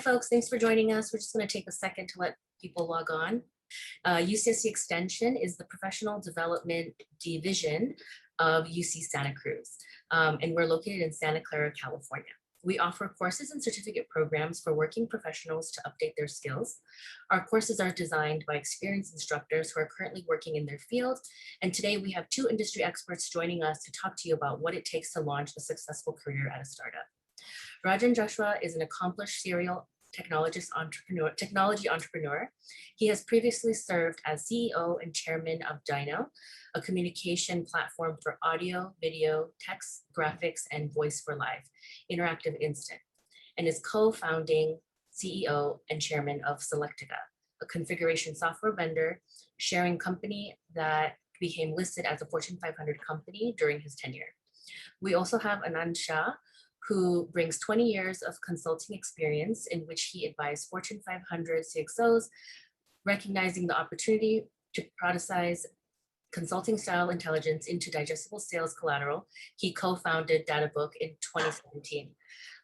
folks. Thanks for joining us. We're just going to take a second to let people log on. UCSC Extension is the professional development division of UC Santa Cruz, and we're located in Santa Clara, California. We offer courses and certificate programs for working professionals to update their skills. Our courses are designed by experienced instructors who are currently working in their field. And today we have two industry experts joining us to talk to you about what it takes to launch a successful career at a startup. Rajan Joshua is an accomplished serial technology entrepreneur. He has previously served as CEO and chairman of Dino, a communication platform for audio, video, text, graphics, and voice for life, Interactive Instant, and is co-founding CEO and chairman of Selectica, a configuration software vendor sharing company that became listed as a Fortune 500 company during his tenure. We also have Anand Shah, who brings 20 years of consulting experience in which he advised Fortune 500 CXOs, recognizing the opportunity to productize consulting style intelligence into digestible sales collateral. He co-founded DataBook in 2017.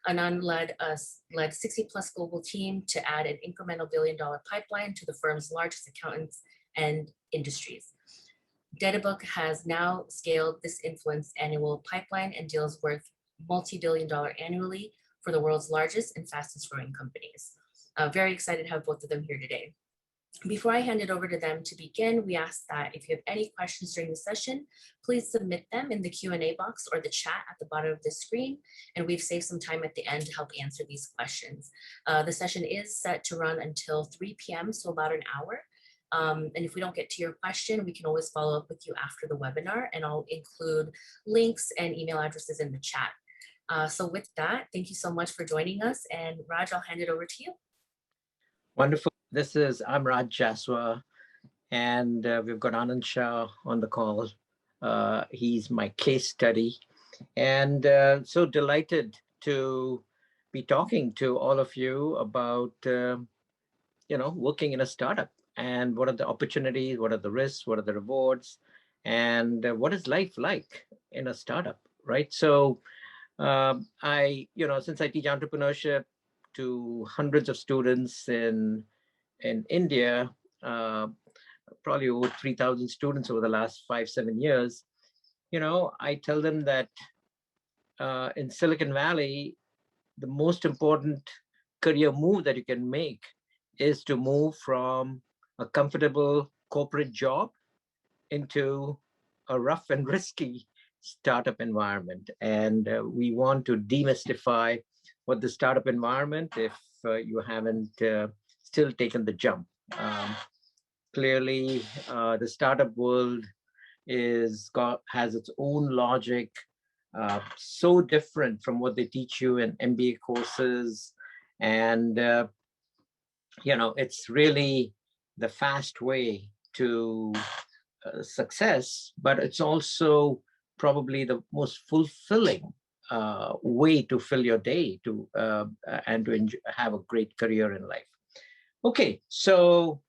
Anand led 60 plus global team to add an incremental $1 billion pipeline to the firm's largest accountants and industries. DataBook has now scaled this influence annual pipeline and deals worth multi-billion-dollar annually for the world's largest and fastest growing companies. Very excited to have both of them here today. Before I hand it over to them to begin, we ask that if you have any questions during the session, please submit them in the Q&A box or the chat at the bottom of the screen, and we've saved some time at the end to help answer these questions. The session is set to run until 3 p.m., so about an hour. And if we don't get to your question, we can always follow up with you after the webinar, and I'll include links and email addresses in the chat. So with that, thank you so much for joining us. And Raj, I'll hand it over to you. Wonderful. I'm Raj Jaswa, and we've got Anand Shah on the call. He's my case study. And so delighted to be talking to all of you about, working in a startup and what are the opportunities, what are the risks, what are the rewards, and what is life like in a startup, right? So since I teach entrepreneurship to hundreds of students in India, probably over 3,000 students over the last 5-7 years, I tell them that in Silicon Valley, the most important career move that you can make is to move from a comfortable corporate job into a rough and risky startup environment. And we want to demystify what the startup environment, if you haven't still taken the jump. Clearly, the startup world has its own logic, so different from what they teach you in MBA courses. And, it's really the fast way to success, but it's also probably the most fulfilling way to fill your day and to have a great career in life. Okay, so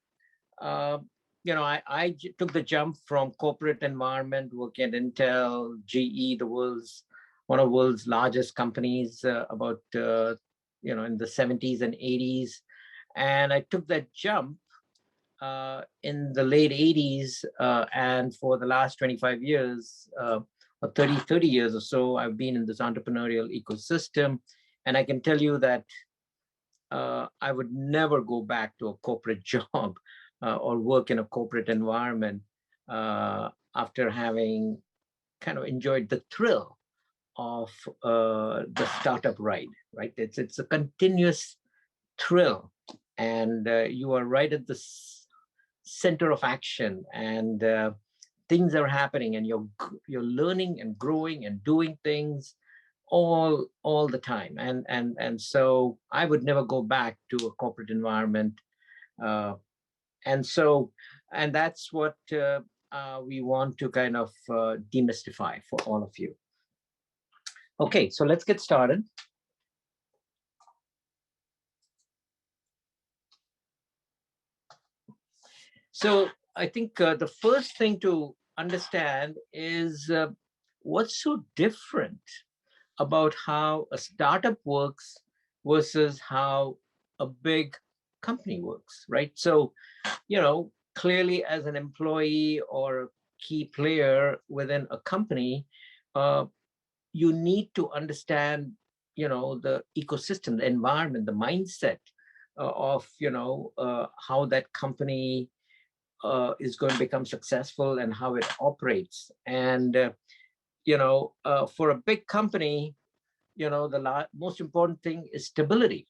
I took the jump from corporate environment, working at Intel, GE, one of the world's largest companies, about in the 70s and 80s, and I took that jump in the late 80s, and for the last 25 years, or 30 years or so, I've been in this entrepreneurial ecosystem. And I can tell you that I would never go back to a corporate job or work in a corporate environment after having kind of enjoyed the thrill of the startup ride, right? It's a continuous thrill, and you are right at the center of action, and things are happening, and you're learning and growing and doing things all the time. And so I would never go back to a corporate environment. And that's what we want to kind of demystify for all of you. Okay, so let's get started. So I think the first thing to understand is what's so different about how a startup works versus how a big company works, right? So, clearly as an employee or a key player within a company, uh, you need to understand, the ecosystem, the environment, the mindset of, how that company is going to become successful and how it operates. And, for a big company, the most important thing is stability,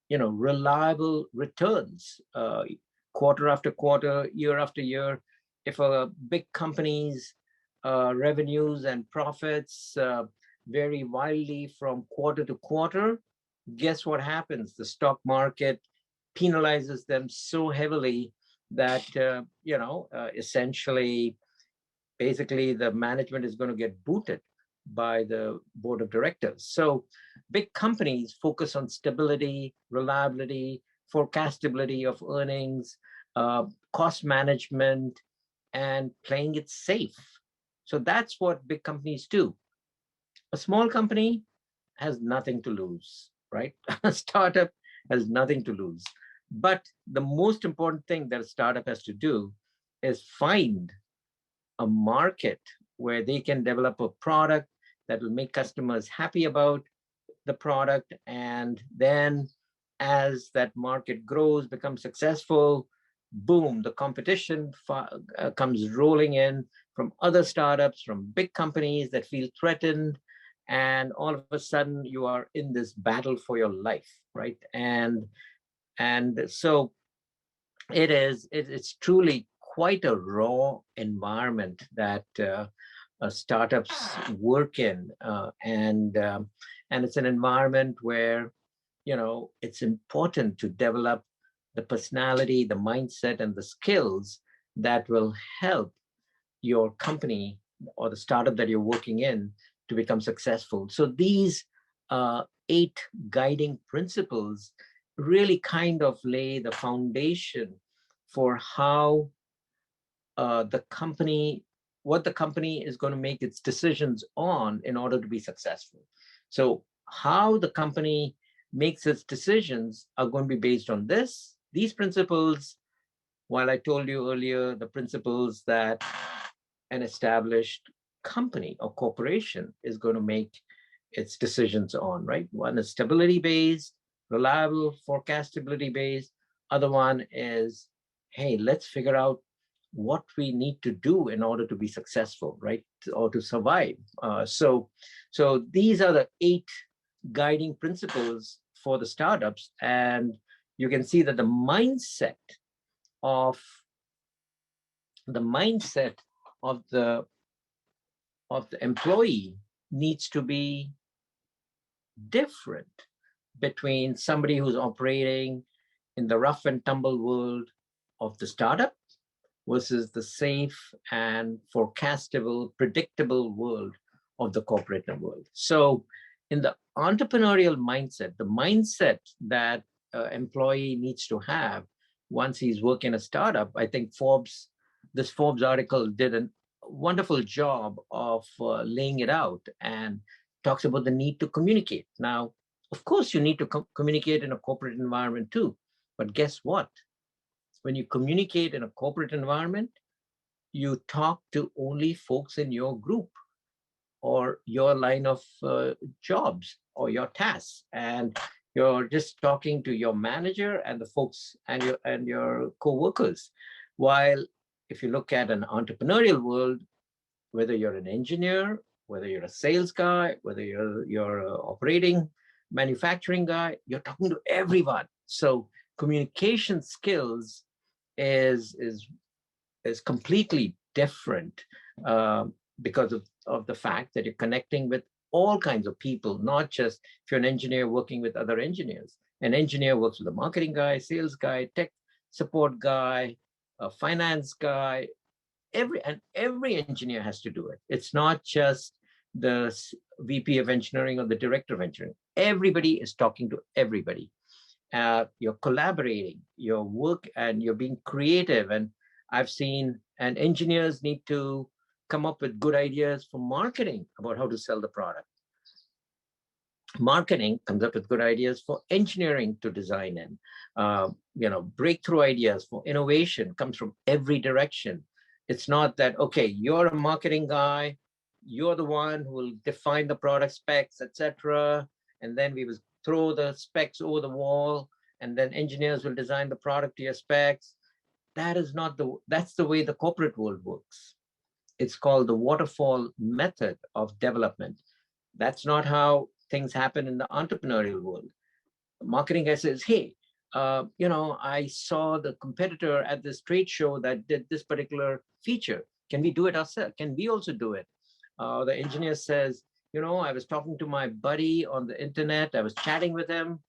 reliable returns, quarter after quarter, year after year. If a big company's revenues and profits vary wildly from quarter to quarter, guess what happens? The stock market penalizes them so heavily that, essentially, basically the management is going to get booted by the board of directors. So big companies focus on stability, reliability, forecastability of earnings, cost management, and playing it safe. So that's what big companies do. A small company has nothing to lose, right? A startup has nothing to lose. But the most important thing that a startup has to do is find a market where they can develop a product that will make customers happy about the product. And then as that market grows, becomes successful, boom, the competition comes rolling in from other startups, from big companies that feel threatened. And all of a sudden you are in this battle for your life, right? And so it's truly quite a raw environment that startups work in, and it's an environment where it's important to develop the personality, the mindset, and the skills that will help your company or the startup that you're working in to become successful. So these 8 guiding principles really kind of lay the foundation for how what the company is going to make its decisions on in order to be successful. So how the company makes its decisions are going to be based on these principles. While I told you earlier, the principles that an established company or corporation is going to make its decisions on, right? One is stability based, reliable, forecastability based. Other one is, hey, let's figure out what we need to do in order to be successful, right? Or to survive. So these are the 8 guiding principles for the startups. And you can see that the mindset of the employee needs to be different between somebody who's operating in the rough and tumble world of the startup versus the safe and forecastable, predictable world of the corporate world. So in the entrepreneurial mindset, the mindset that employee needs to have once he's working a startup, I think this Forbes article did a wonderful job of laying it out and talks about the need to communicate. Now, of course, you need to communicate in a corporate environment too, but guess what? When you communicate in a corporate environment, you talk to only folks in your group or your line of jobs or your tasks, and you're just talking to your manager and the folks and your co-workers. While if you look at an entrepreneurial world, whether you're an engineer, whether you're a sales guy, whether you're an operating manufacturing guy, you're talking to everyone. So communication skills is completely different, because of the fact that you're connecting with all kinds of people, not just if you're an engineer working with other engineers. An engineer works with a marketing guy, sales guy, tech support guy, a finance guy. Every engineer has to do it. It's not just the VP of engineering or the director of engineering. Everybody is talking to everybody. You're collaborating, your work, and you're being creative. And I've seen, and engineers need to come up with good ideas for marketing about how to sell the product. Marketing comes up with good ideas for engineering to design in. Breakthrough ideas for innovation comes from every direction. It's not that, okay, you're a marketing guy, you're the one who will define the product specs, etc. And then we will throw the specs over the wall, and then engineers will design the product to your specs. That's the way the corporate world works. It's called the waterfall method of development. That's not how things happen in the entrepreneurial world. The marketing guy says, hey, I saw the competitor at this trade show that did this particular feature. Can we do it ourselves? Can we also do it? The engineer says, I was talking to my buddy on the internet. I was chatting with him,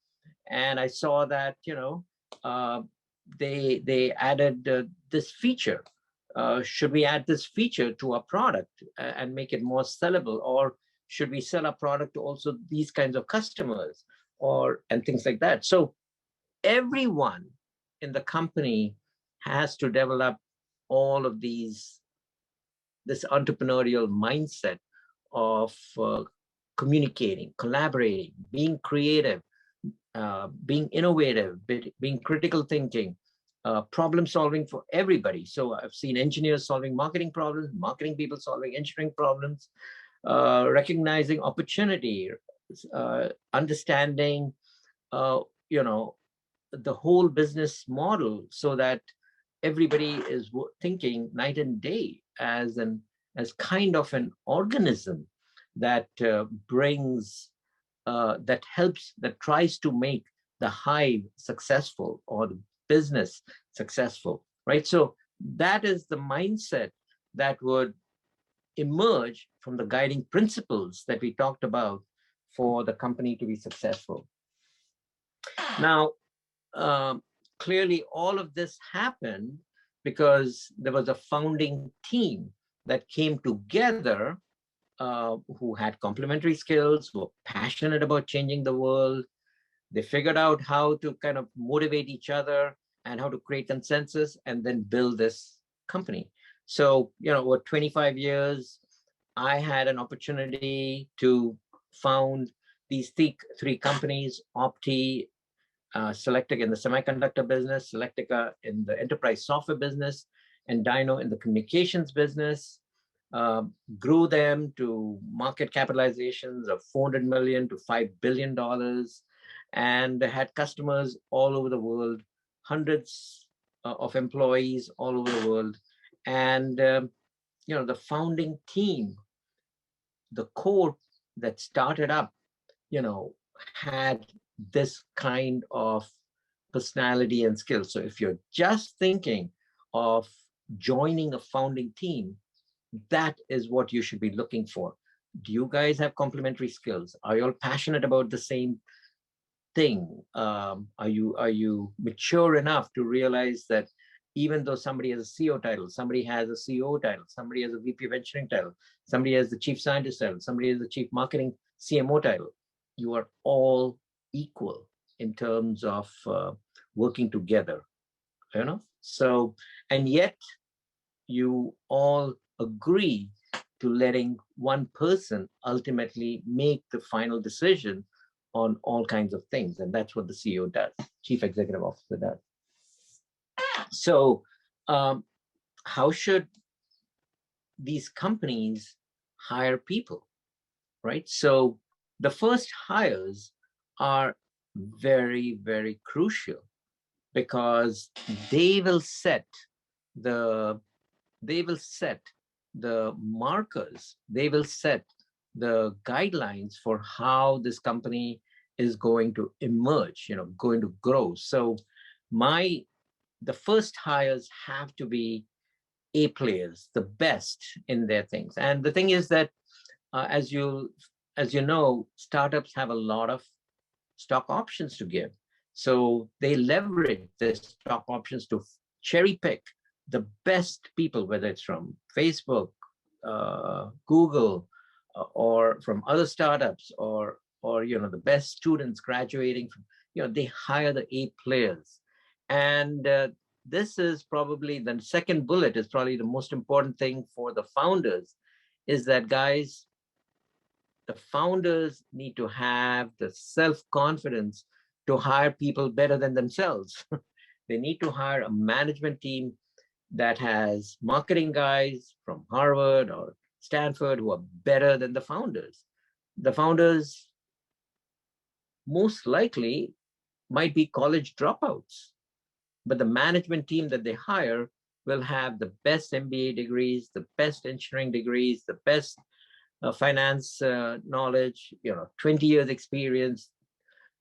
and I saw that, they added this feature. Should we add this feature to our product and make it more sellable, or should we sell our product to also these kinds of customers, and things like that? So everyone in the company has to develop all of this entrepreneurial mindset of communicating, collaborating, being creative, being innovative, being critical thinking, problem solving for everybody. So I've seen engineers solving marketing problems, marketing people solving engineering problems, recognizing opportunity, understanding, the whole business model, so that everybody is thinking night and day as kind of an organism that that tries to make the hive successful or the business successful, right? So that is the mindset that would emerge from the guiding principles that we talked about for the company to be successful. Now, clearly all of this happened because there was a founding team that came together, who had complementary skills, who were passionate about changing the world. They figured out how to kind of motivate each other and how to create consensus and then build this company. So, over 25 years, I had an opportunity to found these three companies: Opti, Selectica in the semiconductor business, Selectica in the enterprise software business, and Dyno in the communications business. Grew them to market capitalizations of $400 million to $5 billion, and had customers all over the world, hundreds of employees all over the world. And the founding team, the core that started up, had this kind of personality and skills. So if you're just thinking of joining a founding team, that is what you should be looking for. Do you guys have complementary skills? Are you all passionate about the same thing? Are you mature enough to realize that even though somebody has a CEO title, somebody has a CEO title, somebody has a VP of engineering title, somebody has the chief scientist title, somebody has the chief marketing CMO title, you are all equal in terms of working together, So, and yet you all agree to letting one person ultimately make the final decision on all kinds of things. And that's what the CEO does, Chief Executive Officer does. So how should these companies hire people, right? So the first hires are very, very crucial, because they will set the markers, they will set the guidelines for how this company is going to emerge, going to grow. So the first hires have to be A players, the best in their things. And the thing is that, as you know, startups have a lot of stock options to give. So they leverage their stock options to cherry pick the best people, whether it's from Facebook, Google, or from other startups, or the best students graduating from, they hire the A players. And this is probably the second bullet, is probably the most important thing for the founders, is that, guys, the founders need to have the self-confidence to hire people better than themselves. They need to hire a management team that has marketing guys from Harvard or Stanford who are better than the founders. The founders most likely might be college dropouts, but the management team that they hire will have the best MBA degrees, the best engineering degrees, the best finance knowledge, 20 years experience,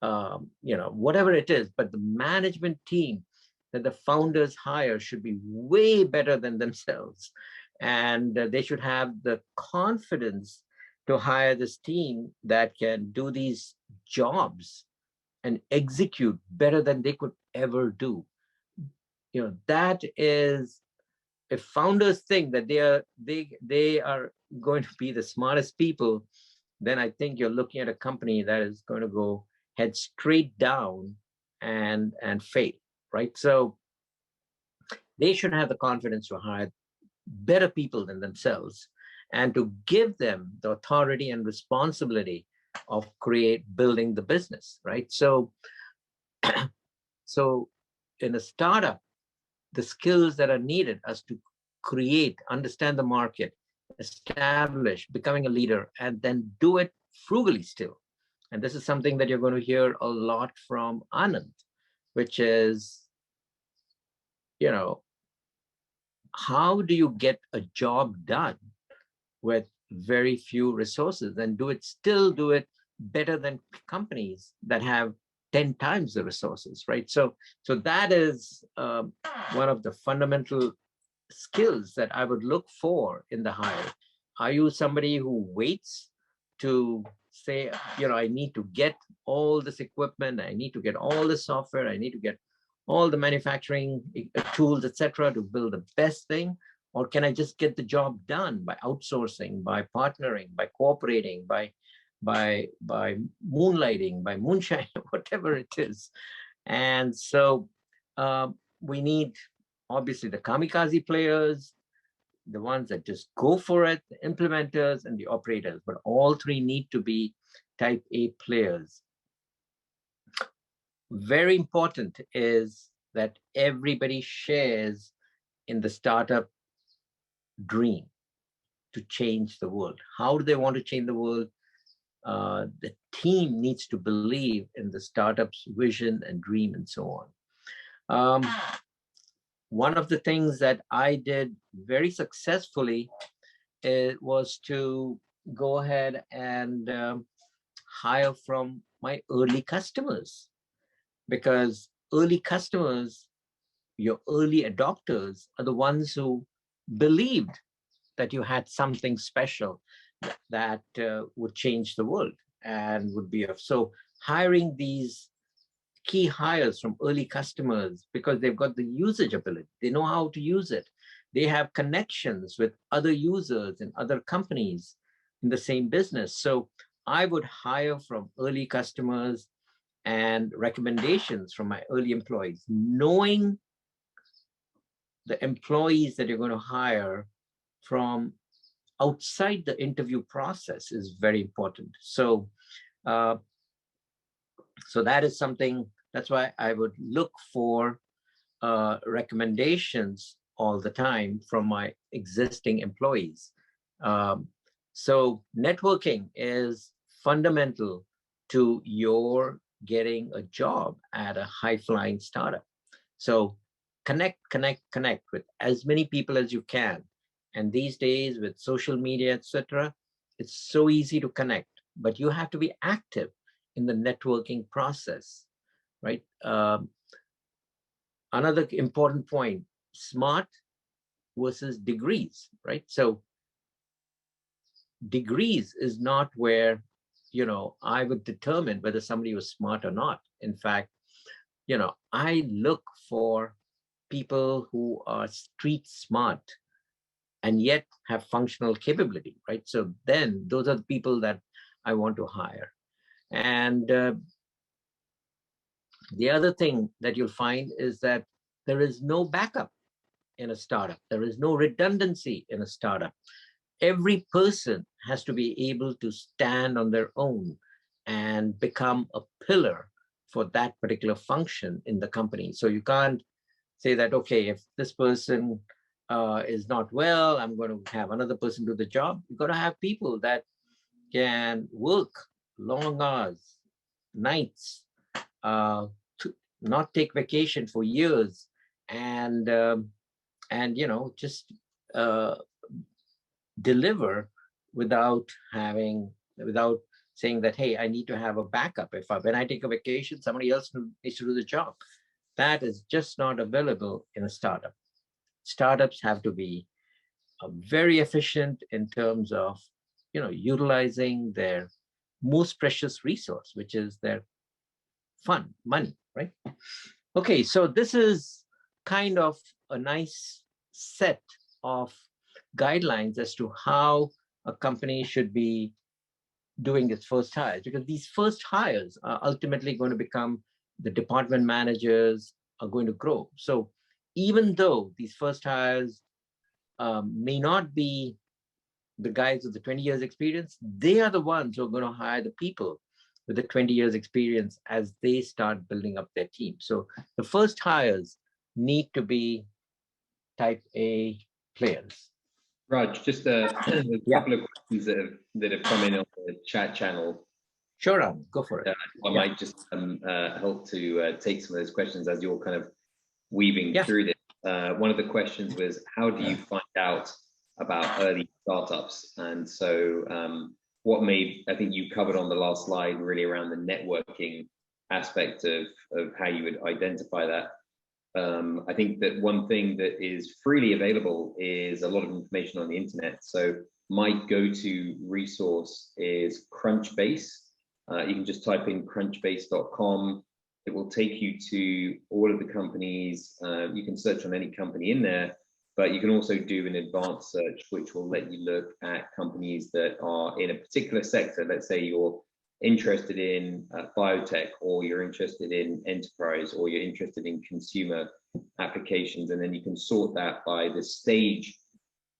whatever it is. But the management team that the founders hire should be way better than themselves. And they should have the confidence to hire this team that can do these jobs and execute better than they could ever do. That is, if founders think that they are going to be the smartest people, then I think you're looking at a company that is going to go head straight down and fail, right? So they should have the confidence to hire better people than themselves and to give them the authority and responsibility of building the business, right? So in a startup, the skills that are needed as to create, understand the market, establish, becoming a leader, and then do it frugally still. And this is something that you're going to hear a lot from Anand, which is, how do you get a job done with very few resources and still do it better than companies that have 10 times the resources, right? So that is one of the fundamental skills that I would look for in the hire. Are you somebody who waits to say, I need to get all this equipment, I need to get all the software, I need to get all the manufacturing tools, etc., to build the best thing? Or can I just get the job done by outsourcing, by partnering, by cooperating, by moonlighting, by moonshine, whatever it is? And so we need, obviously, the kamikaze players, the ones that just go for it, the implementers, and the operators. But all three need to be type A players. Very important is that everybody shares in the startup dream to change the world. How do they want to change the world? The team needs to believe in the startup's vision and dream and so on. One of the things that I did very successfully was to go ahead and hire from my early customers, because early customers, your early adopters, are the ones who believed that you had something special that would change the world and would be of. So hiring these key hires from early customers, because they've got the usage ability, they know how to use it, they have connections with other users and other companies in the same business. So I would hire from early customers and recommendations from my early employees. Knowing the employees that you're going to hire from outside the interview process is very important. So that is something, that's why I would look for recommendations all the time from my existing employees. So networking is fundamental to your getting a job at a high-flying startup. So connect with as many people as you can. And these days with social media, etc., it's so easy to connect, but you have to be active in the networking process, right? Another important point, smart versus degrees, right? So degrees is not where, I would determine whether somebody was smart or not. In fact, I look for people who are street smart and yet have functional capability, right? So then those are the people that I want to hire. And the other thing that you'll find is that there is no backup in a startup. There is no redundancy in a startup. every person has to be able to stand on their own and become a pillar for that particular function in the company. So you can't say that, okay, if this person is not well, I'm going to have another person do the job. You've got to have people that can work long hours, nights, to not take vacation for years, and just uh, deliver without saying that, hey, I need to have a backup. When I take a vacation, somebody else needs to do the job. That is just not available in a startup. Startups have to be very efficient in terms of utilizing their most precious resource, which is their money, right? Okay, so this is kind of a nice set of guidelines as to how a company should be doing its first hires, because these first hires are ultimately going to become the department managers, are going to grow. So even though these first hires may not be the guys with the 20 years experience, they are the ones who are going to hire the people with the 20 years experience as they start building up their team. So the first hires need to be type A players. Raj, just a couple of questions that have come in on the chat channel. Sure, go for it. I might just help to take some of those questions as you're kind of weaving through this. One of the questions was, how do you find out about early startups? And so I think you covered on the last slide really around the networking aspect of how you would identify that. I think that one thing that is freely available is a lot of information on the internet. So my go-to resource is Crunchbase. You can just type in crunchbase.com. It will take you to all of the companies. You can search on any company in there, but you can also do an advanced search, which will let you look at companies that are in a particular sector. Let's say you're interested in biotech, or you're interested in enterprise, or you're interested in consumer applications, and then you can sort that by the stage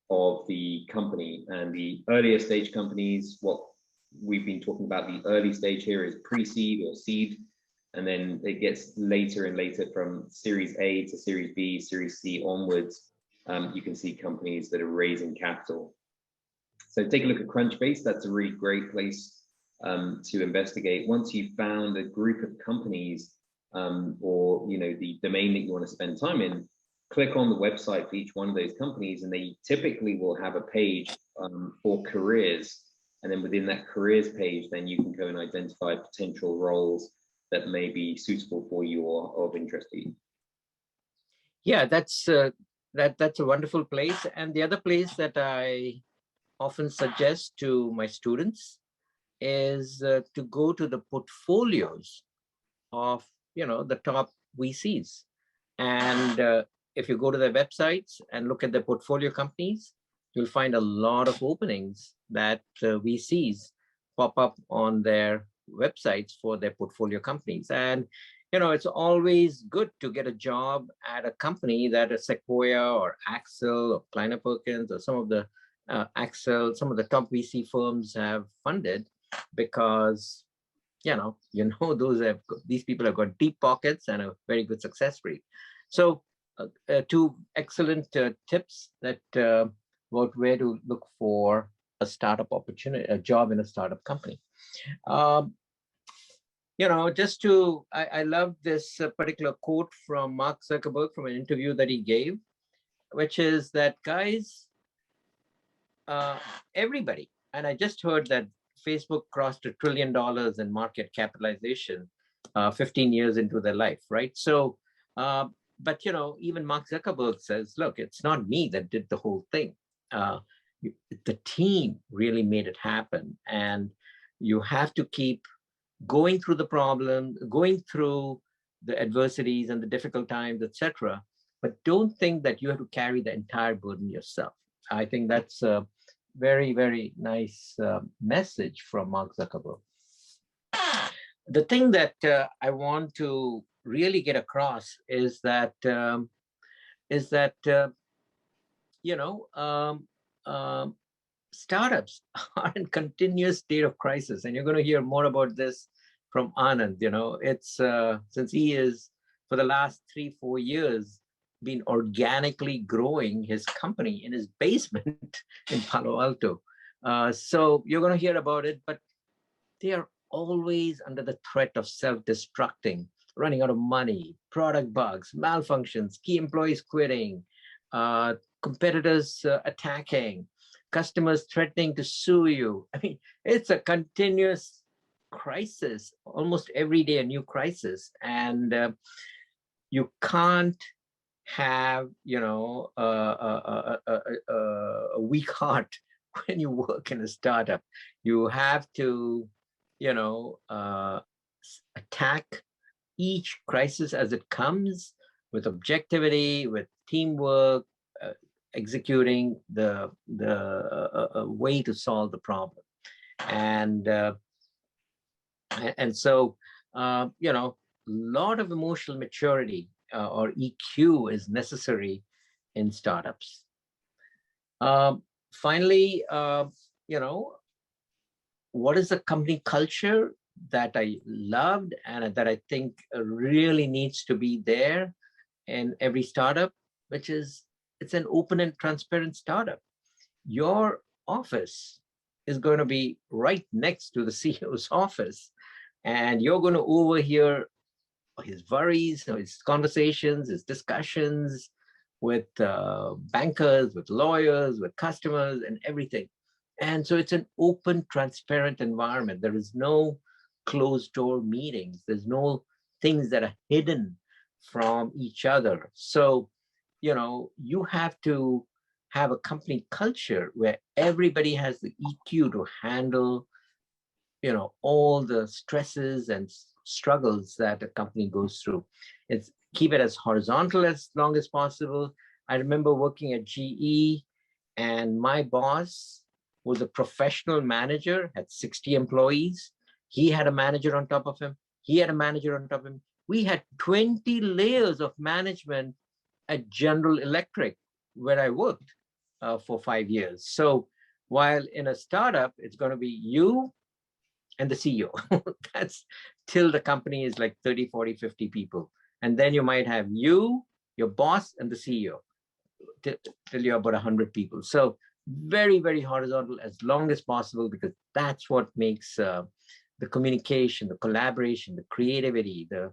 of the company. And the earlier stage companies, what we've been talking about, the early stage here is pre-seed or seed, and then it gets later and later from Series A to Series B, Series C onwards. You can see companies that are raising capital. So take a look at Crunchbase. That's a really great place to investigate. Once you've found a group of companies, or the domain that you want to spend time in, click on the website for each one of those companies, and they typically will have a page for careers. And then within that careers page, then you can go and identify potential roles that may be suitable for you or of interest to you. Yeah, that's a wonderful place. And the other place that I often suggest to my students is to go to the portfolios of the top VCs. And if you go to their websites and look at their portfolio companies, you'll find a lot of openings that VCs pop up on their websites for their portfolio companies. And it's always good to get a job at a company that is Sequoia or Axel or Kleiner Perkins or some of the some of the top VC firms have funded, because these people have got deep pockets and a very good success rate. So two excellent tips that about where to look for a startup opportunity, a job in a startup company. I love this particular quote from Mark Zuckerberg from an interview that he gave, which is that, guys, everybody, and I just heard that Facebook crossed $1 trillion in market capitalization 15 years into their life, right? So, but even Mark Zuckerberg says, look, it's not me that did the whole thing. The team really made it happen. And you have to keep going through the problem, going through the adversities and the difficult times, etc. But don't think that you have to carry the entire burden yourself. I think that's a very, very nice message from Mark Zuckerberg. The thing that I want to really get across is that startups are in continuous state of crisis, and you're going to hear more about this from Anand. You know, it's since he is for the last 3-4 years been organically growing his company in his basement in Palo Alto. So you're going to hear about it, but they are always under the threat of self-destructing, running out of money, product bugs, malfunctions, key employees quitting, competitors attacking, customers threatening to sue you. I mean, it's a continuous crisis, almost every day a new crisis. And you can't have, you know, a weak heart when you work in a startup. You have to, you know, attack each crisis as it comes with objectivity, with teamwork, executing the way to solve the problem. And so, you know, a lot of emotional maturity or EQ is necessary in startups. Finally, you know, what is the company culture that I loved and that I think really needs to be there in every startup, which is it's an open and transparent startup. Your office is going to be right next to the CEO's office, and you're going to overhear his worries, his conversations, his discussions with bankers, with lawyers, with customers, and everything. And so it's an open, transparent environment. There is no closed door meetings. There's no things that are hidden from each other. So, you know, you have to have a company culture where everybody has the EQ to handle, you know, all the stresses and struggles that a company goes through. It's keep it as horizontal as long as possible. I remember working at GE, and my boss was a professional manager, had 60 employees. He had a manager on top of him. He had a manager on top of him. We had 20 layers of management at General Electric, where I worked for 5 years. So while in a startup, it's going to be you and the CEO. That's till the company is like 30, 40, 50 people. And then you might have you, your boss, and the CEO till you're about 100 people. So very, very horizontal as long as possible, because that's what makes the communication, the collaboration, the creativity, the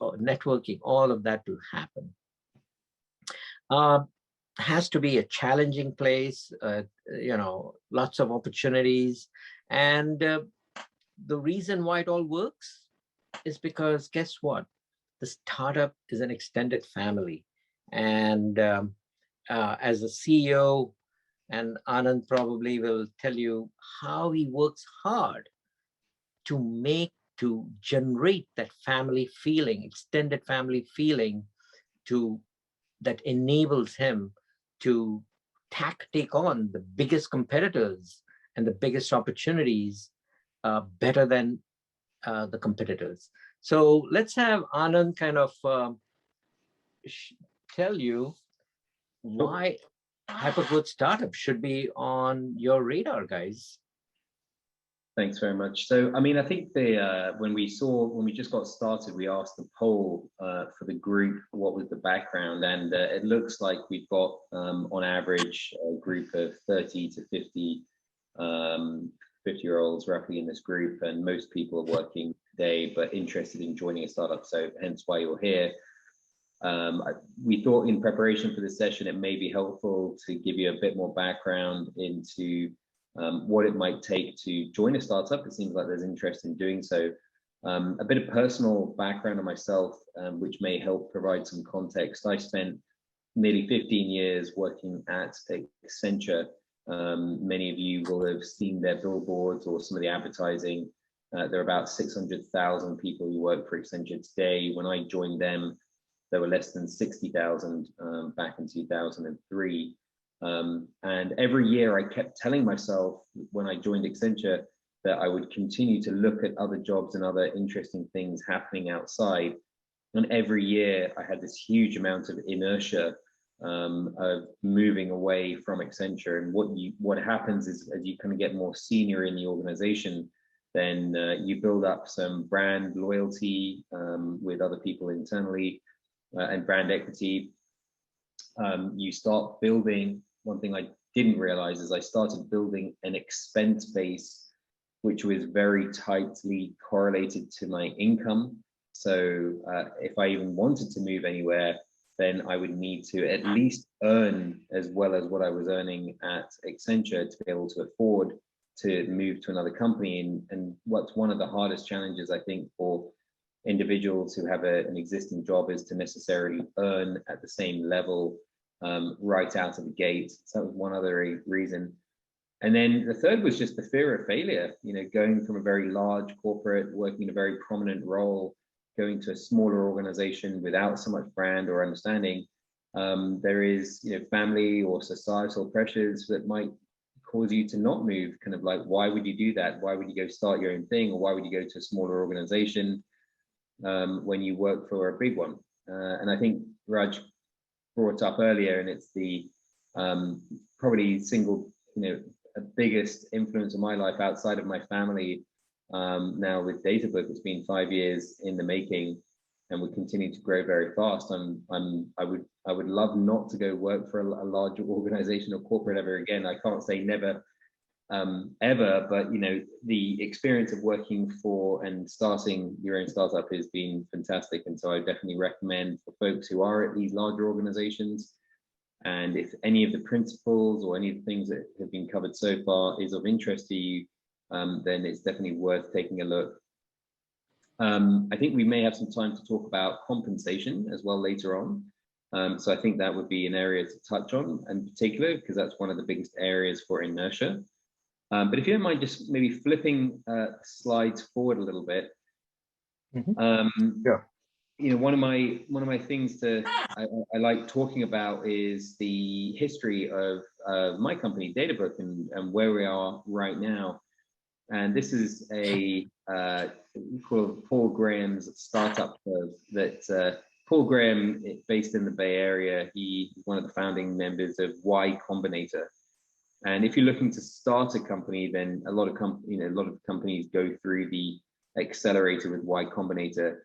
networking, all of that to happen. Has to be a challenging place, you know, lots of opportunities. And the reason why it all works is because guess what? The startup is an extended family. And as a CEO, and Anand probably will tell you how he works hard to generate that family feeling, extended family feeling, that enables him to take on the biggest competitors and the biggest opportunities better than the competitors. So let's have Anand kind of tell you why hypergrowth startup should be on your radar, guys. Thanks very much. So, I mean, I think when we just got started, we asked the poll for the group what was the background, and it looks like we've got on average a group of 30 to 50 50-year-olds roughly in this group, and most people are working today but interested in joining a startup. So hence why you're here. We thought in preparation for this session, it may be helpful to give you a bit more background into what it might take to join a startup. It seems like there's interest in doing so. A bit of personal background on myself, which may help provide some context. I spent nearly 15 years working at Accenture. Many of you will have seen their billboards or some of the advertising. There are about 600,000 people who work for Accenture today. When I joined them, there were less than 60,000 back in 2003. And every year I kept telling myself when I joined Accenture that I would continue to look at other jobs and other interesting things happening outside. And every year I had this huge amount of inertia of moving away from Accenture. And what happens is, as you kind of get more senior in the organization, then you build up some brand loyalty with other people internally and brand equity. You start building, one thing I didn't realize is I started building an expense base which was very tightly correlated to my income. So if I even wanted to move anywhere, then I would need to at least earn as well as what I was earning at Accenture to be able to afford to move to another company. And what's one of the hardest challenges, I think, for individuals who have an existing job is to necessarily earn at the same level right out of the gate. So that was one other reason. And then the third was just the fear of failure, you know, going from a very large corporate, working in a very prominent role, going to a smaller organization without so much brand or understanding. There is, you know, family or societal pressures that might cause you to not move. Kind of like, why would you do that? Why would you go start your own thing? Or why would you go to a smaller organization when you work for a big one? And I think Raj brought up earlier, and it's the probably single, you know, biggest influence of my life outside of my family. Now with DataBook, it's been 5 years in the making, and we continue to grow very fast. I would love not to go work for a large organization or corporate ever again. I can't say never, ever, but you know, the experience of working for and starting your own startup has been fantastic. And so I definitely recommend for folks who are at these larger organizations, and if any of the principles or any of the things that have been covered so far is of interest to you, then it's definitely worth taking a look. I think we may have some time to talk about compensation as well later on. So I think that would be an area to touch on in particular, because that's one of the biggest areas for inertia. But if you don't mind just maybe flipping slides forward a little bit. Yeah. You know, one of my things I like talking about is the history of my company, DataBook, and where we are right now. And this is a called Paul Graham's startup curve. That Paul Graham, based in the Bay Area, he's one of the founding members of Y Combinator. And if you're looking to start a company, then a lot of companies go through the accelerator with Y Combinator.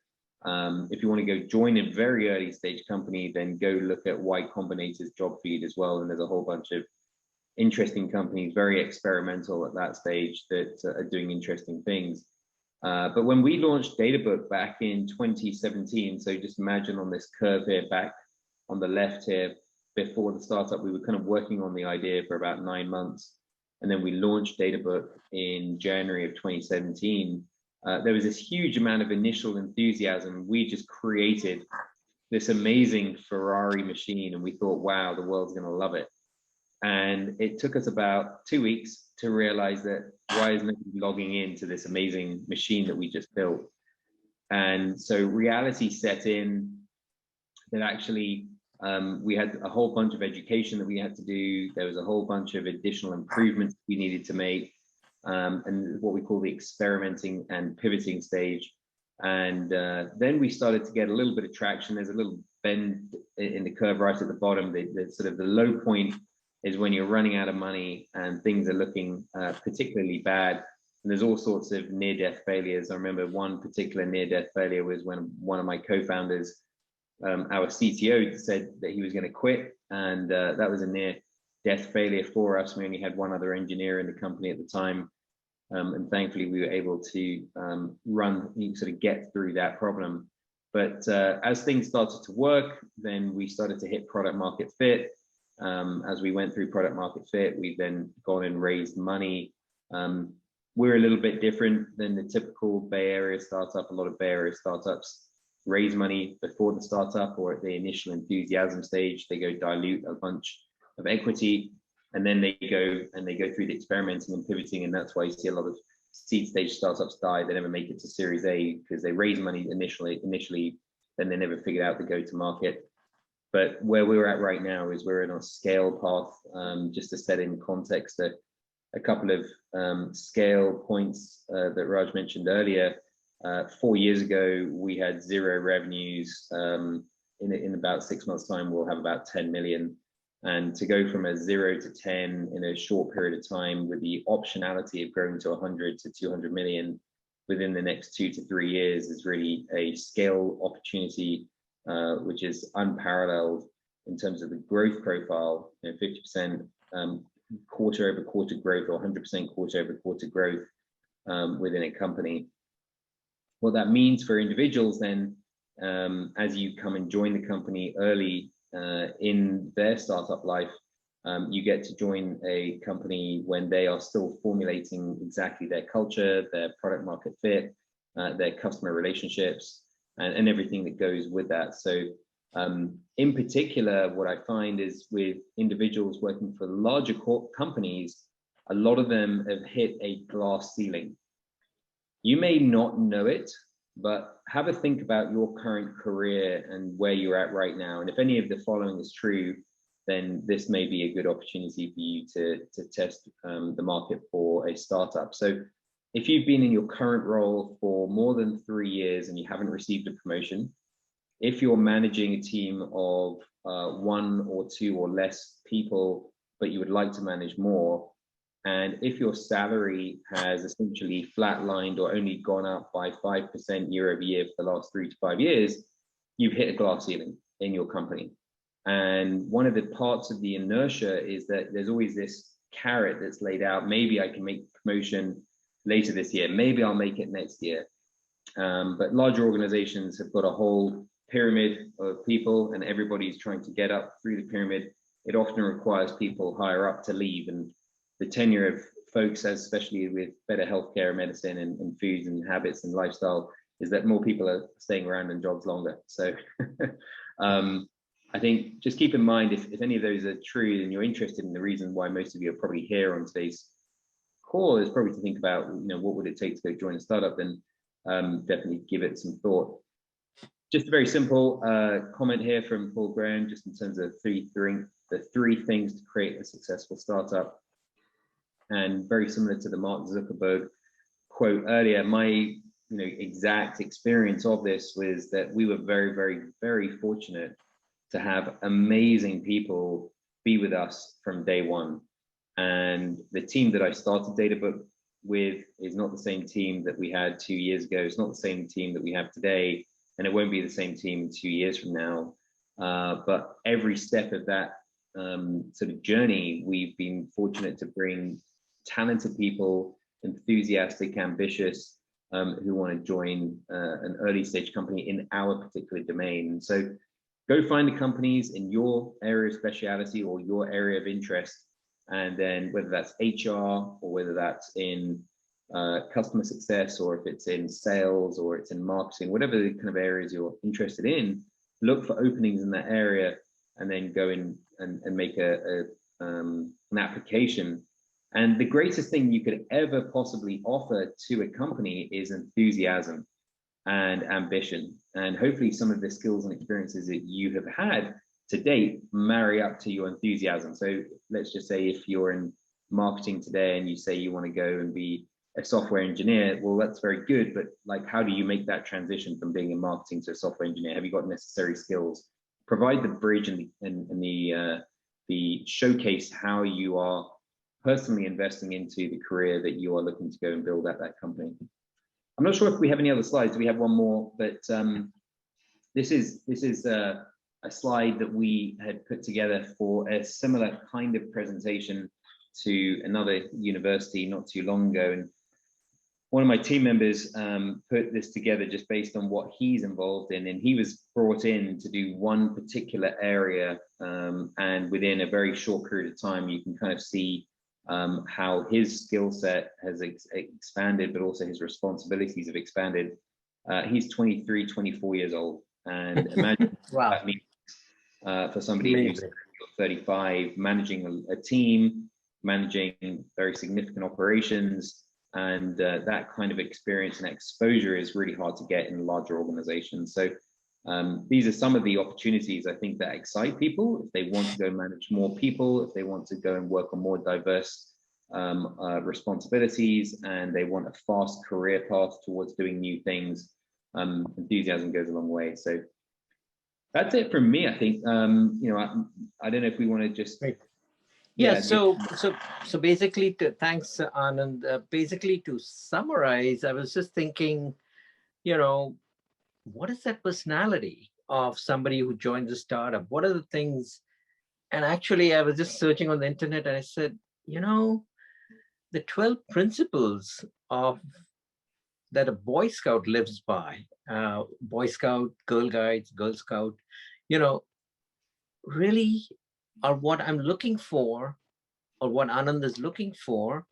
If you want to go join a very early stage company, then go look at Y Combinator's job feed as well. And there's a whole bunch of interesting companies, very experimental at that stage, that are doing interesting things. But when we launched DataBook back in 2017, so just imagine on this curve here, back on the left here, before the startup, we were kind of working on the idea for about 9 months. And then we launched DataBook in January of 2017. There was this huge amount of initial enthusiasm. We just created this amazing Ferrari machine, and we thought, wow, the world's going to love it. And it took us about 2 weeks to realize that why isn't it logging into this amazing machine that we just built? And so reality set in that actually we had a whole bunch of education that we had to do. There was a whole bunch of additional improvements we needed to make. And what we call the experimenting and pivoting stage. And then we started to get a little bit of traction. There's a little bend in the curve right at the bottom. The sort of the low point is when you're running out of money and things are looking particularly bad. And there's all sorts of near-death failures. I remember one particular near-death failure was when one of my co-founders, our CTO, said that he was going to quit. And that was a near-death failure for us. We only had one other engineer in the company at the time. And thankfully, we were able to sort of get through that problem. But as things started to work, then we started to hit product market fit. As we went through product market fit, we've then gone and raised money. We're a little bit different than the typical Bay Area startup. A lot of Bay Area startups raise money before the startup or at the initial enthusiasm stage. They go dilute a bunch of equity, and then they go through the experimenting and pivoting. And that's why you see a lot of seed stage startups die. They never make it to Series A because they raise money initially, then they never figured out the go-to-market. But where we're at right now is we're in a scale path. Just to set in context, a couple of scale points that Raj mentioned earlier. 4 years ago, we had 0 revenues. in about 6 months' time, we'll have about 10 million. And to go from a 0 to 10 in a short period of time, with the optionality of growing to 100 to 200 million within the next 2 to 3 years, is really a scale opportunity, which is unparalleled in terms of the growth profile. 50% quarter over quarter growth, or 100% quarter over quarter growth within a company. What that means for individuals then, as you come and join the company early in their startup life, you get to join a company when they are still formulating exactly their culture, their product market fit, their customer relationships, and everything that goes with that. So in particular, what I find is with individuals working for larger companies, a lot of them have hit a glass ceiling. You may not know it, but have a think about your current career and where you're at right now. And if any of the following is true, then this may be a good opportunity for you to test the market for a startup. So if you've been in your current role for more than 3 years and you haven't received a promotion, if you're managing a team of 1 or 2 or less people, but you would like to manage more, and if your salary has essentially flatlined or only gone up by 5% year over year for the last 3 to 5 years, you've hit a glass ceiling in your company. And one of the parts of the inertia is that there's always this carrot that's laid out. Maybe I can make promotion later this year. Maybe I'll make it next year. But larger organizations have got a whole pyramid of people, and everybody's trying to get up through the pyramid. It often requires people higher up to leave, and the tenure of folks, especially with better healthcare, medicine, and foods and habits and lifestyle, is that more people are staying around in jobs longer. So I think just keep in mind, if any of those are true and you're interested in the reason why most of you are probably here on today's call, is probably to think about, what would it take to go join a startup, then definitely give it some thought. Just a very simple comment here from Paul Graham, just in terms of the three things to create a successful startup. And very similar to the Mark Zuckerberg quote earlier, my exact experience of this was that we were very, very, very fortunate to have amazing people be with us from day one. And the team that I started DataBook with is not the same team that we had 2 years ago. It's not the same team that we have today, and it won't be the same team 2 years from now. But every step of that sort of journey, we've been fortunate to bring talented people, enthusiastic, ambitious, who want to join an early stage company in our particular domain. So go find the companies in your area of speciality or your area of interest, and then whether that's HR or whether that's in customer success, or if it's in sales or it's in marketing, whatever the kind of areas you're interested in, look for openings in that area and then go in and make an application. And the greatest thing you could ever possibly offer to a company is enthusiasm and ambition. And hopefully some of the skills and experiences that you have had to date marry up to your enthusiasm. So let's just say if you're in marketing today and you say you want to go and be a software engineer, well, that's very good, but like, how do you make that transition from being in marketing to a software engineer? Have you got necessary skills? Provide the bridge and the showcase how you are personally investing into the career that you are looking to go and build at that company. I'm not sure if we have any other slides. We have one more, but this is a slide that we had put together for a similar kind of presentation to another university not too long ago. And one of my team members put this together just based on what he's involved in, and he was brought in to do one particular area, and within a very short period of time, you can kind of see how his skill set has expanded, but also his responsibilities have expanded. He's 23, 24 years old, and imagine wow. What that means for somebody who's 35, managing a team, managing very significant operations, and that kind of experience and exposure is really hard to get in larger organizations. So these are some of the opportunities I think that excite people if they want to go manage more people, if they want to go and work on more diverse responsibilities, and they want a fast career path towards doing new things. Enthusiasm goes a long way. So That's it from me, I think. I don't know if we want to just. Right. Yeah, Yeah, so basically, thanks, Anand. Basically, to summarize, I was just thinking, what is that personality of somebody who joins a startup? What are the things? And actually, I was just searching on the internet and I said, the 12 principles of that a Boy Scout lives by, Boy Scout, Girl Guides, Girl Scout, really are what I'm looking for, or what Anand is looking for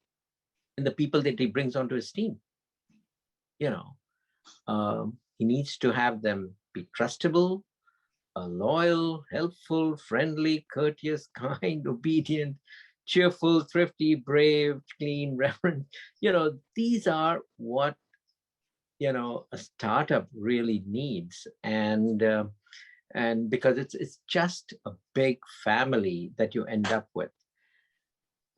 in the people that he brings onto his team. He needs to have them be trustable, loyal, helpful, friendly, courteous, kind, obedient, cheerful, thrifty, brave, clean, reverent. These are what a startup really needs, and because it's just a big family that you end up with.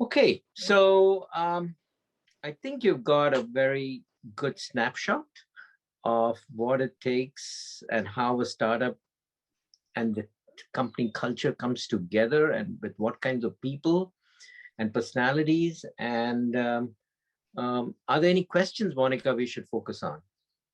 Okay, so I think you've got a very good snapshot of what it takes and how a startup and the company culture comes together, and with what kinds of people and personalities. And are there any questions, Monica, we should focus on?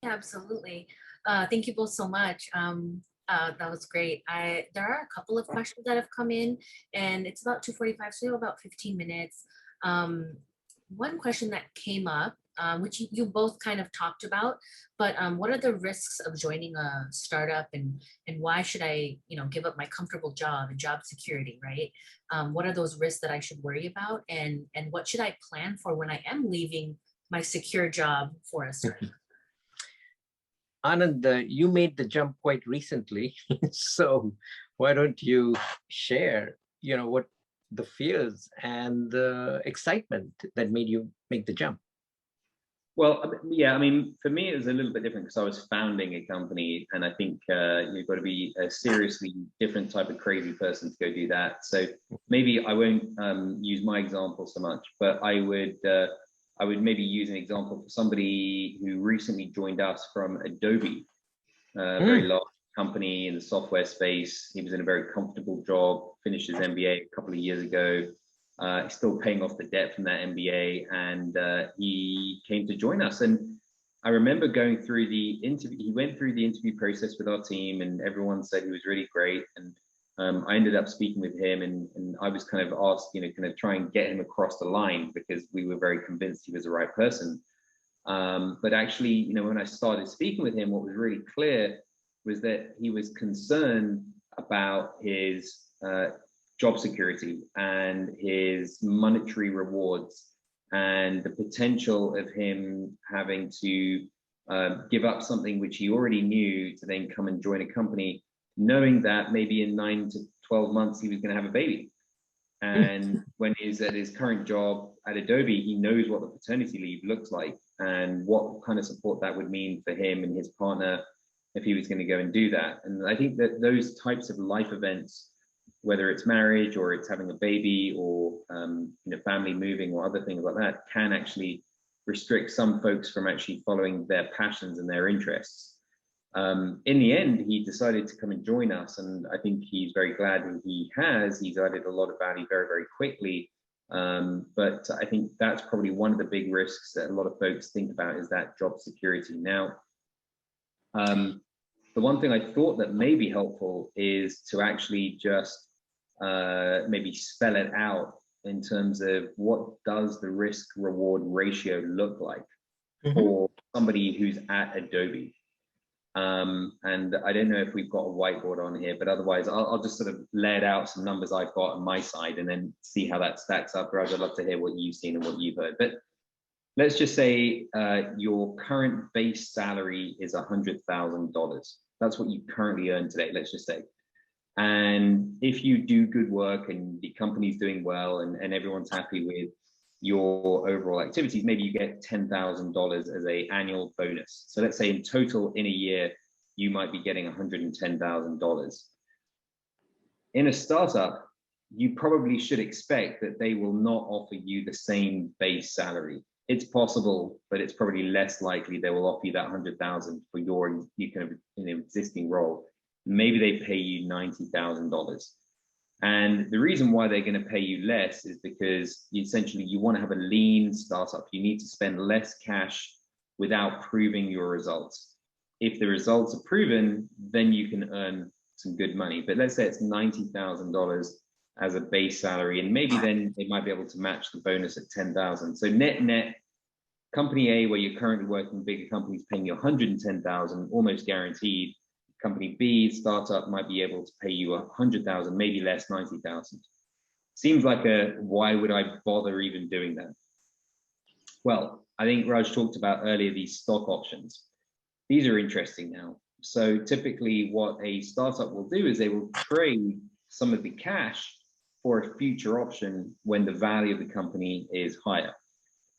Yeah, absolutely. Thank you both so much. That was great. There are a couple of questions that have come in, and it's about 2:45, so we have about 15 minutes. One question that came up, which you both kind of talked about, but what are the risks of joining a startup, and why should I, give up my comfortable job and job security, right? What are those risks that I should worry about, and what should I plan for when I am leaving my secure job for a startup? Anand, you made the jump quite recently, so why don't you share, what the fears and the excitement that made you make the jump? Well, yeah, I mean, for me, it was a little bit different because I was founding a company, and I think you've got to be a seriously different type of crazy person to go do that. So maybe I won't use my example so much, but I would maybe use an example for somebody who recently joined us from Adobe, a very large company in the software space. He was in a very comfortable job, finished his MBA a couple of years ago. He's still paying off the debt from that MBA, and he came to join us. And I remember going through the interview. He went through the interview process with our team, and everyone said he was really great. And I ended up speaking with him, and I was kind of asked, kind of try and get him across the line because we were very convinced he was the right person. But actually, when I started speaking with him, what was really clear was that he was concerned about his job security and his monetary rewards, and the potential of him having to give up something which he already knew to then come and join a company, knowing that maybe in 9 to 12 months he was going to have a baby. And when he's at his current job at Adobe, he knows what the paternity leave looks like and what kind of support that would mean for him and his partner if he was going to go and do that. And I think that those types of life events, whether it's marriage or it's having a baby or family moving or other things like that, can actually restrict some folks from actually following their passions and their interests. In the end, he decided to come and join us, and I think he's very glad that he has. He's added a lot of value very, very quickly. But I think that's probably one of the big risks that a lot of folks think about, is that job security. Now, the one thing I thought that may be helpful is to actually just maybe spell it out in terms of what does the risk reward ratio look like for somebody who's at Adobe. And I don't know if we've got a whiteboard on here, but otherwise I'll just sort of lay it out some numbers I've got on my side and then see how that stacks up. Raj, I'd love to hear what you've seen and what you've heard. But let's just say your current base salary is $100,000. That's what you currently earn today, let's just say. And if you do good work and the company's doing well and everyone's happy with your overall activities, maybe you get $10,000 as an annual bonus. So let's say in total in a year, you might be getting $110,000. In a startup, you probably should expect that they will not offer you the same base salary. It's possible, but it's probably less likely they will offer you that $100,000 for your kind of existing role. maybe they pay you $90,000. And the reason why they're going to pay you less is because essentially you want to have a lean startup. You need to spend less cash without proving your results. If the results are proven, then you can earn some good money. But let's say it's $90,000 as a base salary, and maybe then they might be able to match the bonus at 10,000. So net, company A, where you're currently working, bigger companies paying you 110,000, almost guaranteed. Company B, startup, might be able to pay you 100,000, maybe less, 90,000. Seems like why would I bother even doing that? Well, I think Raj talked about earlier these stock options. These are interesting now. So typically what a startup will do is they will trade some of the cash for a future option when the value of the company is higher.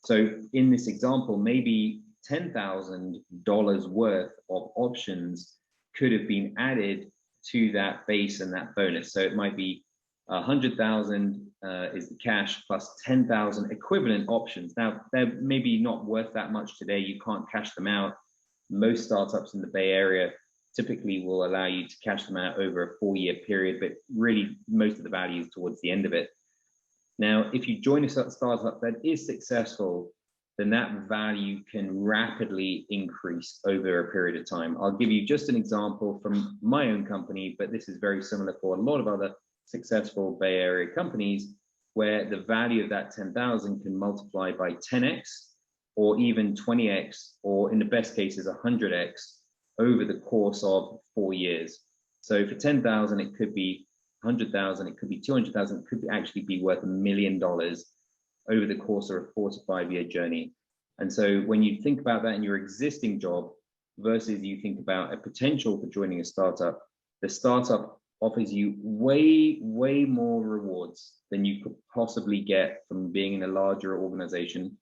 So in this example, maybe $10,000 worth of options could have been added to that base and that bonus. So it might be 100,000 is the cash plus 10,000 equivalent options. Now, they're maybe not worth that much today. You can't cash them out. Most startups in the Bay Area typically will allow you to cash them out over a 4-year period, but really most of the value is towards the end of it. Now, if you join a startup that is successful, then that value can rapidly increase over a period of time. I'll give you just an example from my own company, but this is very similar for a lot of other successful Bay Area companies, where the value of that 10,000 can multiply by 10x or even 20x, or in the best cases, 100x over the course of 4 years. So for 10,000, it could be 100,000, it could be 200,000, it could actually be worth $1 million over the course of a 4 to 5 year journey. And so when you think about that in your existing job versus you think about a potential for joining a startup, the startup offers you way more rewards than you could possibly get from being in a larger organization.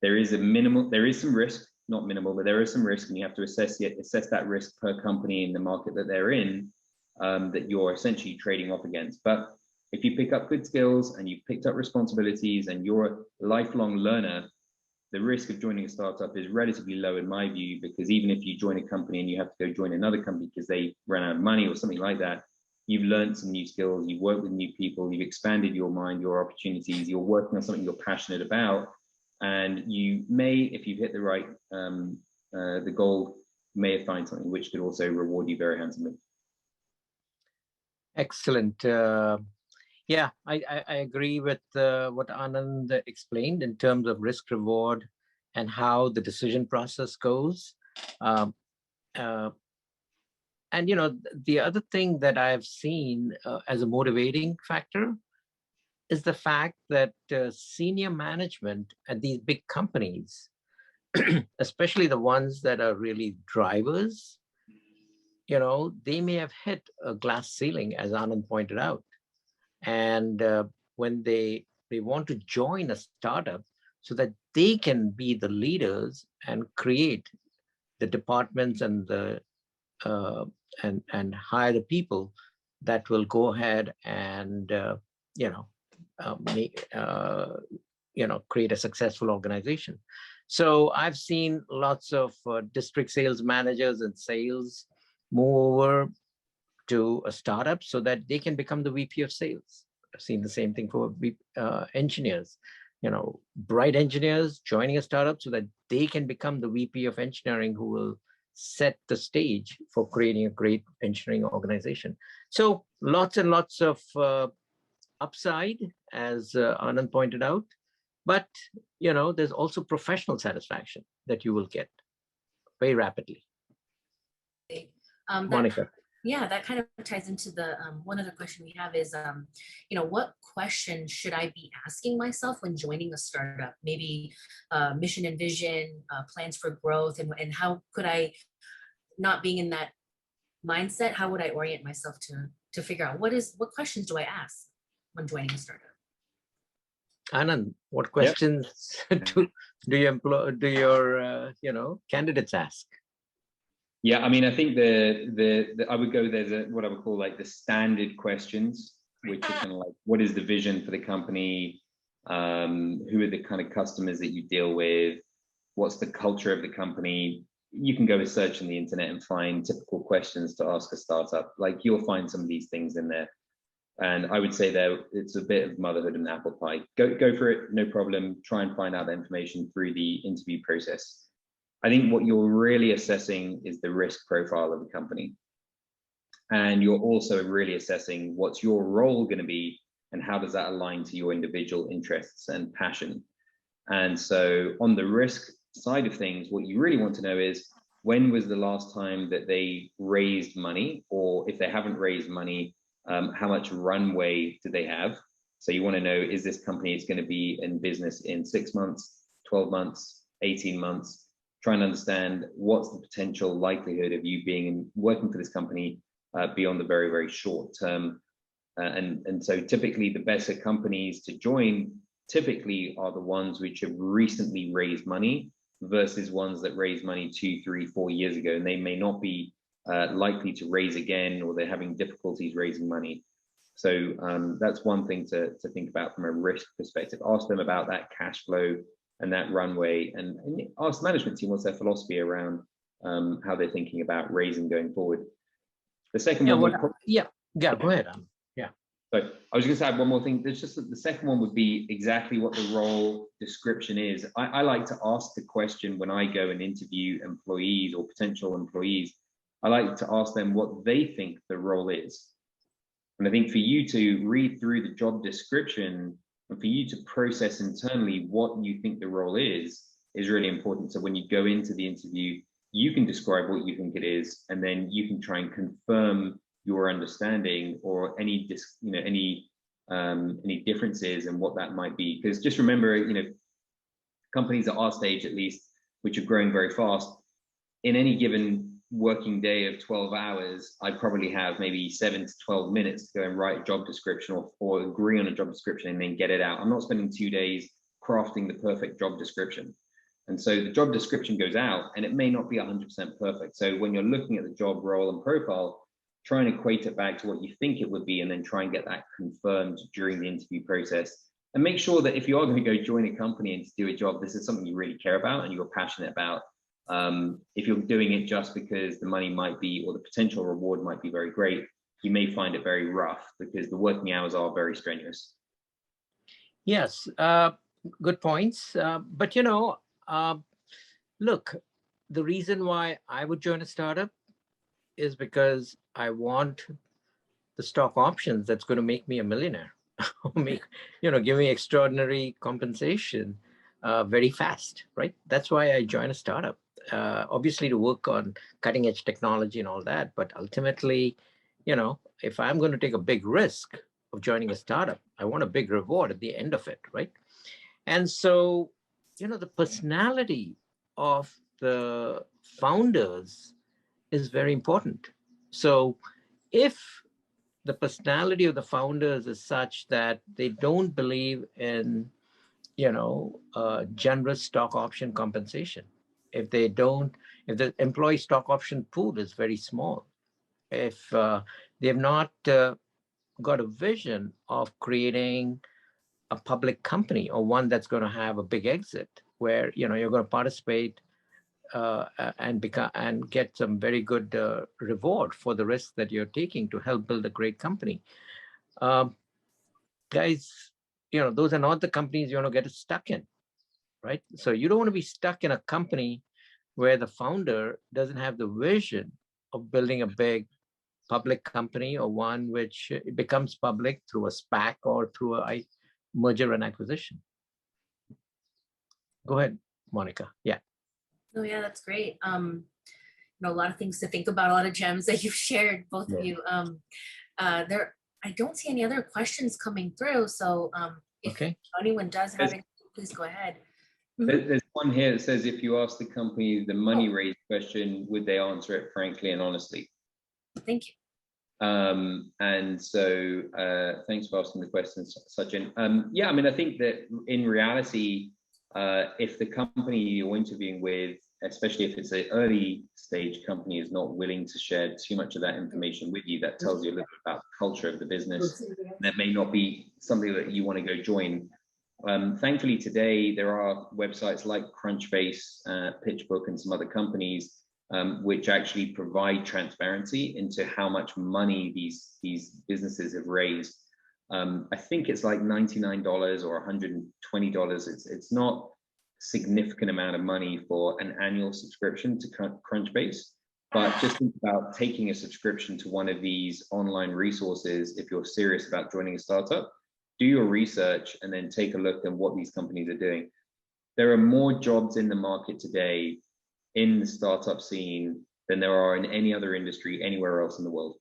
There is some risk, not minimal, but there is some risk, and you have to assess that risk per company in the market that they're in, that you're essentially trading off against. But if you pick up good skills and you've picked up responsibilities and you're a lifelong learner, the risk of joining a startup is relatively low in my view, because even if you join a company and you have to go join another company because they ran out of money or something like that, you've learned some new skills, you've worked with new people, you've expanded your mind, your opportunities, you're working on something you're passionate about, and you may, if you've hit the right, the goal, may find something which could also reward you very handsomely. Excellent. Yeah, I agree with what Anand explained in terms of risk reward and how the decision process goes. And, you know, the other thing that I've seen as a motivating factor is the fact that senior management at these big companies, especially the ones that are really drivers, you know, they may have hit a glass ceiling, as Anand pointed out. And when they want to join a startup so that they can be the leaders and create the departments and the and hire the people that will go ahead and create a successful organization. So I've seen lots of district sales managers and sales move over to a startup so that they can become the VP of sales. I've seen the same thing for engineers, you know, bright engineers joining a startup so that they can become the VP of engineering, who will set the stage for creating a great engineering organization. So lots and lots of upside, as Anand pointed out, but you know, there's also professional satisfaction that you will get very rapidly. Monica. Yeah, that kind of ties into the one other question we have is, you know, what questions should I be asking myself when joining a startup? Maybe mission and vision, plans for growth, and how could I, not being in that mindset, how would I orient myself to figure out what questions do I ask when joining a startup? Anand, what questions do your candidates ask? Yeah, I mean, I think I would go, there's what I would call like the standard questions, which are kind of like, what is the vision for the company? Who are the kind of customers that you deal with? What's the culture of the company? you can go search on the internet and find typical questions to ask a startup. Like you'll find some of these things in there. And I would say there, it's a bit of motherhood and apple pie. Go for it, no problem. Try and find out the information through the interview process. I think what you're really assessing is the risk profile of the company. And you're also really assessing what's your role going to be and how does that align to your individual interests and passion. And so on the risk side of things, what you really want to know is, when was the last time that they raised money? Or if they haven't raised money, how much runway do they have? So you want to know, is this company is going to be in business in 6 months, 12 months, 18 months? Try and understand what's the potential likelihood of you being working for this company beyond the very, very short term. And so typically the better companies to join typically are the ones which have recently raised money versus ones that raised money 2, 3, 4 years ago, and they may not be likely to raise again, or they're having difficulties raising money. So that's one thing to think about from a risk perspective. Ask them about that cash flow and that runway, and ask the management team what's their philosophy around how they're thinking about raising going forward. The second one, go ahead. So I was going to add one more thing. There's just the second one would be exactly what the role description is. I like to ask the question when I go and interview employees or potential employees. I like to ask them what they think the role is. And I think for you to read through the job description and for you to process internally what you think the role is really important. So when you go into the interview, you can describe what you think it is, and then you can try and confirm your understanding or any differences and what that might be. Because just remember, companies at our stage at least, which are growing very fast, in any given working day of 12 hours, I probably have maybe 7 to 12 minutes to go and write a job description or agree on a job description and then get it out. I'm not spending 2 days crafting the perfect job description. And so the job description goes out and it may not be 100% perfect. So when you're looking at the job role and profile, try and equate it back to what you think it would be, and then try and get that confirmed during the interview process. And make sure that if you are going to go join a company and to do a job, this is something you really care about and you're passionate about. If you're doing it just because the money might be, or the potential reward might be very great, you may find it very rough because the working hours are very strenuous. Yes, good points. But look, the reason why I would join a startup is because I want the stock options that's going to make me a millionaire, give me extraordinary compensation very fast, right? That's why I join a startup. Obviously to work on cutting edge technology and all that, but ultimately, if I'm going to take a big risk of joining a startup, I want a big reward at the end of it, right? And so, the personality of the founders is very important. So if the personality of the founders is such that they don't believe in, generous stock option compensation, if the employee stock option pool is very small, if they have not got a vision of creating a public company or one that's going to have a big exit where, you're going to participate and get some very good reward for the risk that you're taking to help build a great company. Guys, those are not the companies you want to get stuck in, right? So you don't want to be stuck in a company where the founder doesn't have the vision of building a big public company or one which becomes public through a SPAC or through a merger and acquisition. Go ahead, Monica. Yeah. Oh yeah, that's great. A lot of things to think about, a lot of gems that you've shared, both of you. I don't see any other questions coming through. So if anyone does have it, please go ahead. There's one here that says, if you ask the company the money raised question, would they answer it frankly and honestly? Thank you. And so thanks for asking the question, Sachin. I think that in reality, if the company you're interviewing with, especially if it's an early stage company, is not willing to share too much of that information with you, that tells you a little bit about the culture of the business. That may not be something that you want to go join. Thankfully today, there are websites like Crunchbase, PitchBook, and some other companies which actually provide transparency into how much money these businesses have raised. I think it's like $99 or $120. It's not significant amount of money for an annual subscription to Crunchbase, but just think about taking a subscription to one of these online resources. If you're serious about joining a startup, do your research and then take a look at what these companies are doing. There are more jobs in the market today in the startup scene than there are in any other industry anywhere else in the world.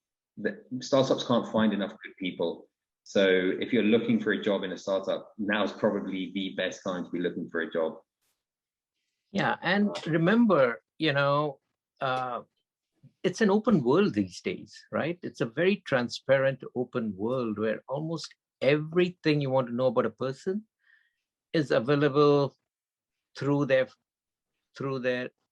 Startups can't find enough good people. So if you're looking for a job in a startup, now is probably the best time to be looking for a job. Yeah, and remember, it's an open world these days, right? It's a very transparent, open world where almost everything you want to know about a person is available through their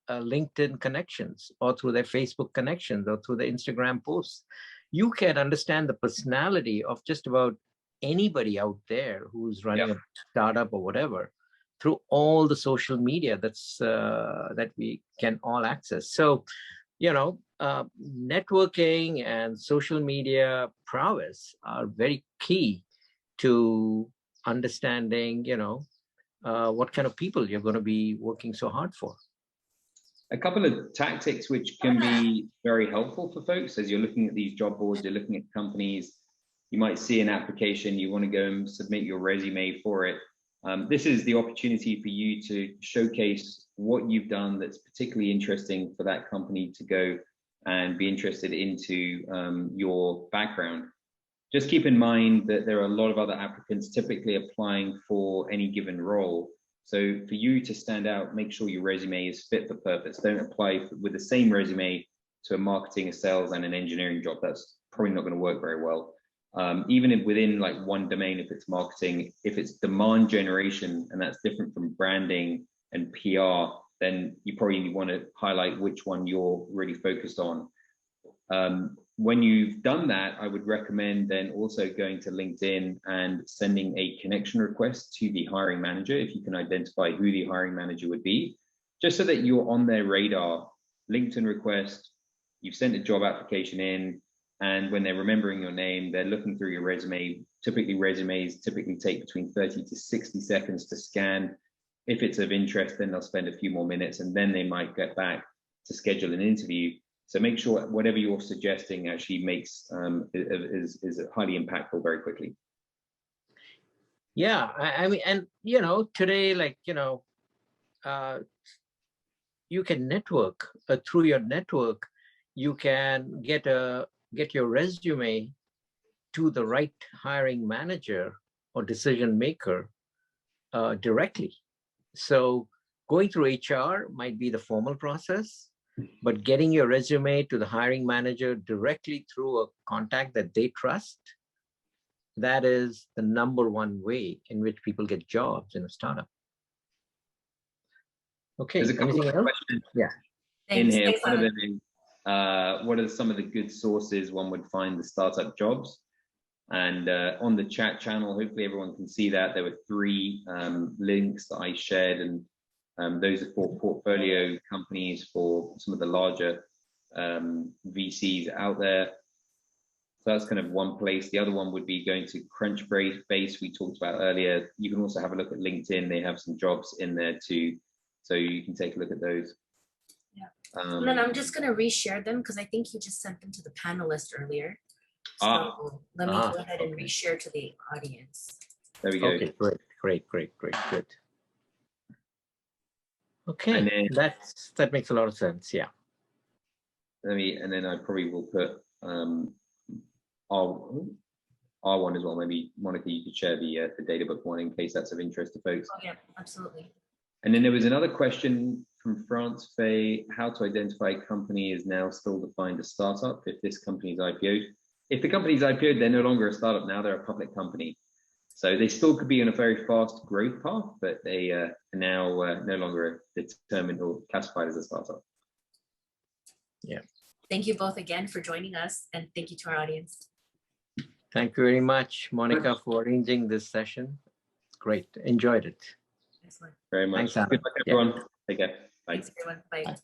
LinkedIn connections, or through their Facebook connections, or through their Instagram posts. You can understand the personality of just about anybody out there who's running a startup or whatever through all the social media that we can all access. So, networking and social media prowess are very key to understanding, what kind of people you're going to be working so hard for. A couple of tactics which can be very helpful for folks as you're looking at these job boards, you're looking at companies, you might see an application, you want to go and submit your resume for it. This is the opportunity for you to showcase what you've done that's particularly interesting for that company to go and be interested into your background. Just keep in mind that there are a lot of other applicants typically applying for any given role. So for you to stand out, make sure your resume is fit for purpose. Don't apply with the same resume to a marketing, a sales, and an engineering job. That's probably not going to work very well. Even if within like one domain, if it's marketing, if it's demand generation, and that's different from branding and PR, then you probably want to highlight which one you're really focused on. When you've done that, I would recommend then also going to LinkedIn and sending a connection request to the hiring manager, if you can identify who the hiring manager would be, just so that you're on their radar. LinkedIn request, you've sent a job application in, and when they're remembering your name, they're looking through your resume. Typically, resumes typically take between 30 to 60 seconds to scan. If it's of interest, then they'll spend a few more minutes, and then they might get back to schedule an interview. So make sure whatever you're suggesting actually makes is highly impactful very quickly. Yeah, I mean, and today, like you can network through your network. You can get your resume to the right hiring manager or decision maker directly. So going through HR might be the formal process, but getting your resume to the hiring manager directly through a contact that they trust, that is the #1 way in which people get jobs in a startup. Okay, there's a couple of questions in here. One of them is, what are some of the good sources one would find the startup jobs? And on the chat channel, hopefully everyone can see that there were 3 links that I shared, and those are for portfolio companies for some of the larger VCs out there. So that's kind of one place. The other one would be going to Crunchbase we talked about earlier. You can also have a look at LinkedIn. They have some jobs in there too, so you can take a look at those. Yeah. And then I'm just going to reshare them because I think you just sent them to the panelists earlier. So let me go ahead and reshare to the audience. There we go. Okay, great. Good. Okay, and then, that makes a lot of sense. Yeah. And then I probably will put our one as well. Maybe Monica, you could share the DataBook one in case that's of interest to folks. Oh yeah, absolutely. And then there was another question from France Fay: how to identify a company is now still defined as startup if this company is IPO'd. If the company's IPO'd, they're no longer a startup now, they're a public company. So they still could be on a very fast growth path, but they are now no longer determined or classified as a startup. Yeah. Thank you both again for joining us, and thank you to our audience. Thank you very much, Monica, for arranging this session. Great, enjoyed it. Excellent. Very much. Thanks, Good luck, everyone. Take care. Bye. Thanks, everyone. Bye.